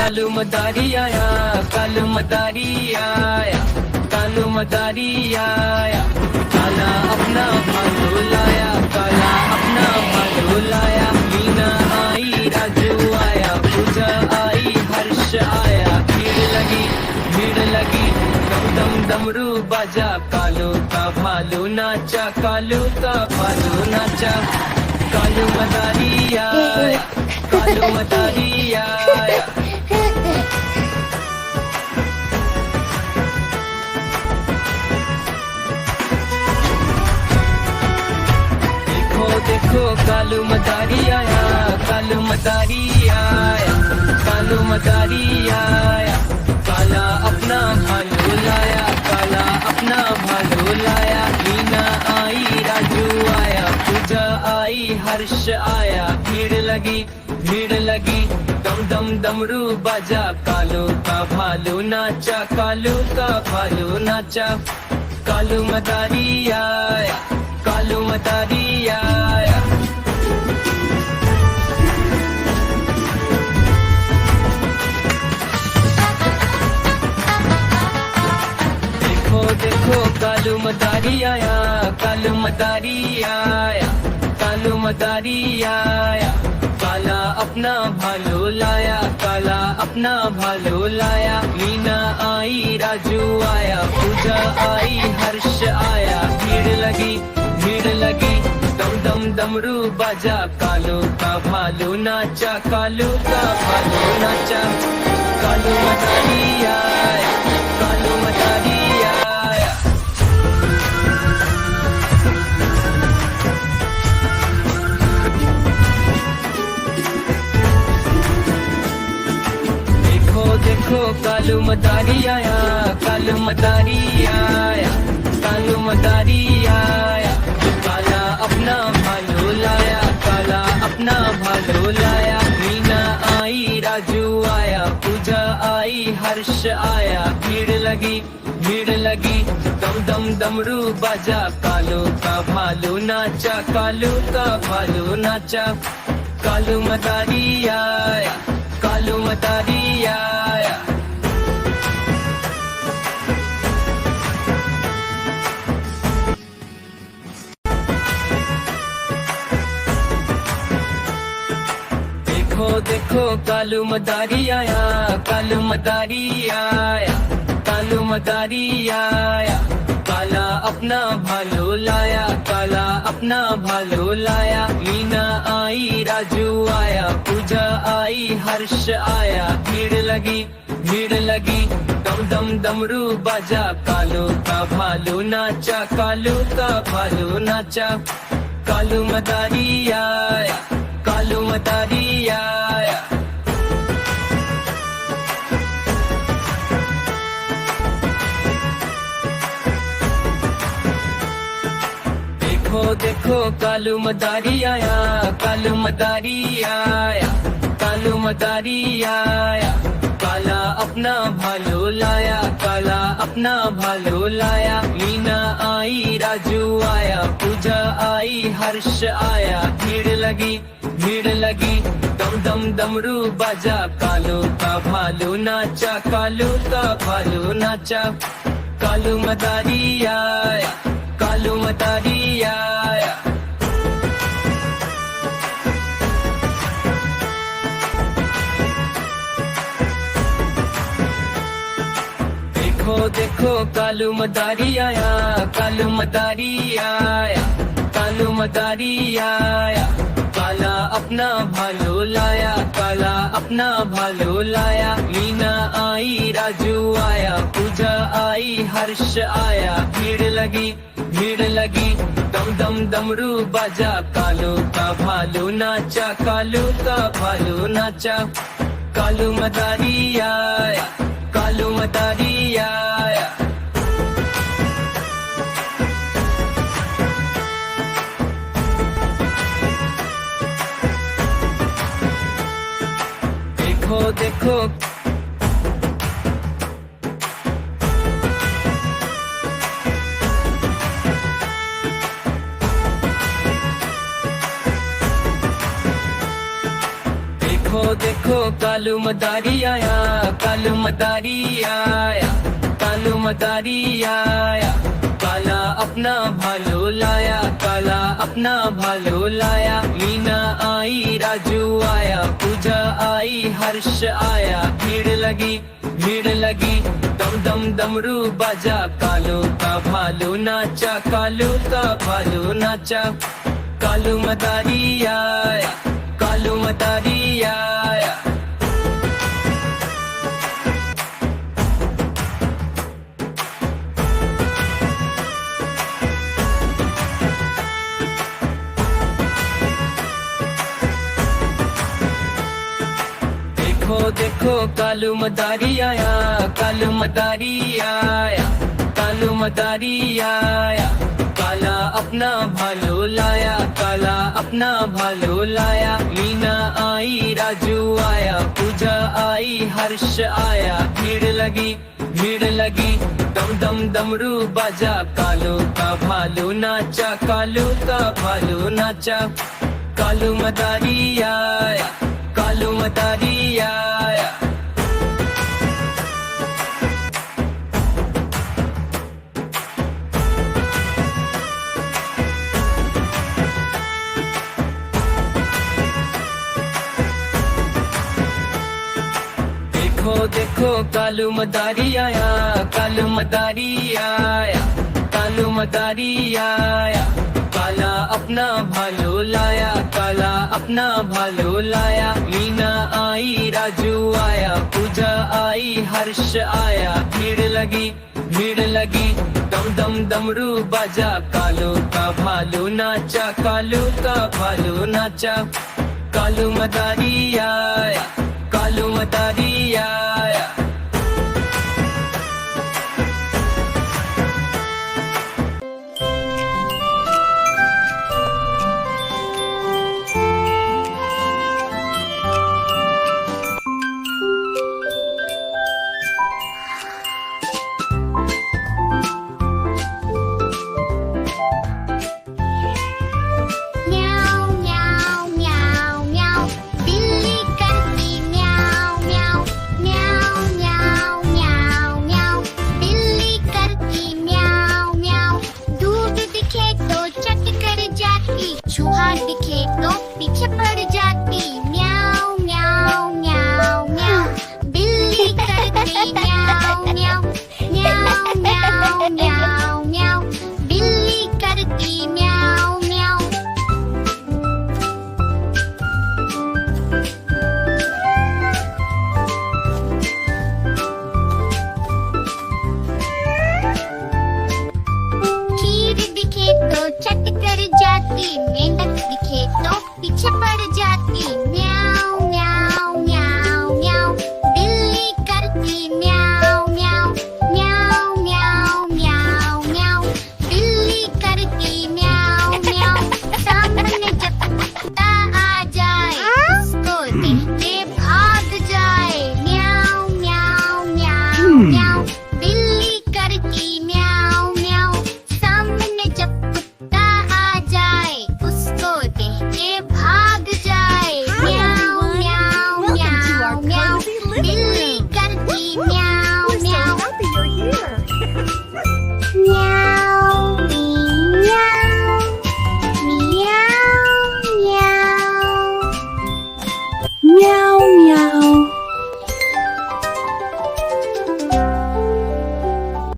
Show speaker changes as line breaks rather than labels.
कालू मदारी आया, कालू मदारी आया, कालू मदारी आया। काला अपना भालू लाया, काला अपना भालू लाया। मीना आई, राजू आया, पूजा आई, हर्ष आया। भीड़ लगी, दम दम डमरू बाजा। कालू का भालू नाचा, कालू का भालू नाचा। कालू मदारी आया, कालू मदारी आया। देखो कालू मदारी आया, कालू मदारी आया, कालू मदारी आया। काला अपना भालू लाया, काला अपना भालू लाया। मीना आई, राजू आया, पूजा आई, हर्ष आया। भीड़ लगी, दम दम डमरू बाजा। कालू का भालू नाचा, कालू का भालू नाचा। कालू मदारी आया, कालू मदारी आया। देखो कालू मदारी आया, कालू मदारी आया, कालू मदारी आया। काला अपना भालू लाया, काला अपना भालू लाया। मीना आई, राजू आया, पूजा आई, हर्ष आया। भीड़ लगी, दम दम डमरू बाजा। कालू का भालू नाचा, कालू का भालू नाचा। कालू मदारी आया, कालू मदारी आया। देखो कालू मदारी आया, कालू मदारी आया, कालू मदारी आया। काला अपना भालू लाया, काला अपना भालू लाया। मीना आई, राजू आया, पूजा आई, हर्ष आया। भीड़ लगी, दम दम डमरू बाजा। कालू का भालू नाचा, कालू का भालू नाचा। कालू मदारी आया, कालू मदारी आया। देखो कालू मदारी आया, कालू मदारी आया, कालू मदारी आया। काला अपना भालू लाया, काला अपना भालू लाया। मीना आई, राजू आया, पूजा आई, हर्ष आया। भीड़ लगी, दम दम डमरू बाजा। कालू का भालू नाचा, कालू का भालू नाचा। कालू मदारी आया, कालू मदारी आया। देखो कालू मदारी आया, कालू मदारी आया, कालू मदारी आया। काला अपना भालू लाया, काला अपना भालू लाया। मीना आई, राजू आया, पूजा आई, हर्ष आया। भीड़ लगी, दम दम डमरू बाजा। कालू का भालू नाचा, कालू का भालू नाचा। कालू मदारी आया, कालू मदारी आया। देखो कालू मदारी आया, कालू मदारी आया, कालू मदारी आया। काला अपना भालू लाया, काला अपना भालू लाया। मीना आई, राजू आया, पूजा आई, हर्ष आया। भीड़ लगी, दम दम डमरू बाजा। कालू का भालू नाचा, कालू का भालू नाचा। कालू मदारी आया, कालू मदारी आया। देखो देखो कालू मदारी आया, कालू मदारी आया, कालू मदारी आया। काला अपना भालो लाया, काला अपना भालो लाया। मीना आई, राजू आया, पूजा आई, हर्ष आया। भीड़ लगी, भीड़ लगी, दम दम डमरू बाजा। कालू का भालू नाचा, कालू का भालू नाचा। कालू मदारी आया, कालू मदारी आया। देखो देखो कालू मदारी आया, कालू मदारी आया, कालू मदारी आया। काला अपना भालो लाया, काला अपना भालो लाया। मीना आई, राजू आया, पूजा आई, हर्ष आया। भीड़ लगी, भीड़ लगी, दम दम डमरू बाजा। कालू का भालू नाचा, कालू का भालू नाचा। कालू मदारी आया, कालू मदारी आया। देखो देखो कालू मदारी आया, कालू मदारी आया, कालू मदारी आया। काला अपना भालो लाया, काला अपना भालो लाया। मीना आई, राजू आया, पूजा आई, हर्ष आया। भीड़ लगी, भीड़ लगी, दम दम डमरू बाजा। कालू का भालू नाचा, कालू का भालू नाचा। कालू मदारी आया, कालू मदारी आया।
चूहा दिखे तो पीछे पड़ जाती। म्याऊ म्याऊ म्याऊ म्याऊ, बिल्ली करती म्याऊ म्याऊ, म्याऊ म्याऊ म्याऊ म्याऊ, बिल्ली करती म्याऊ म्याऊ। खीर दिखे तो चट कर जाती। मेंढक दिखे तो पीछे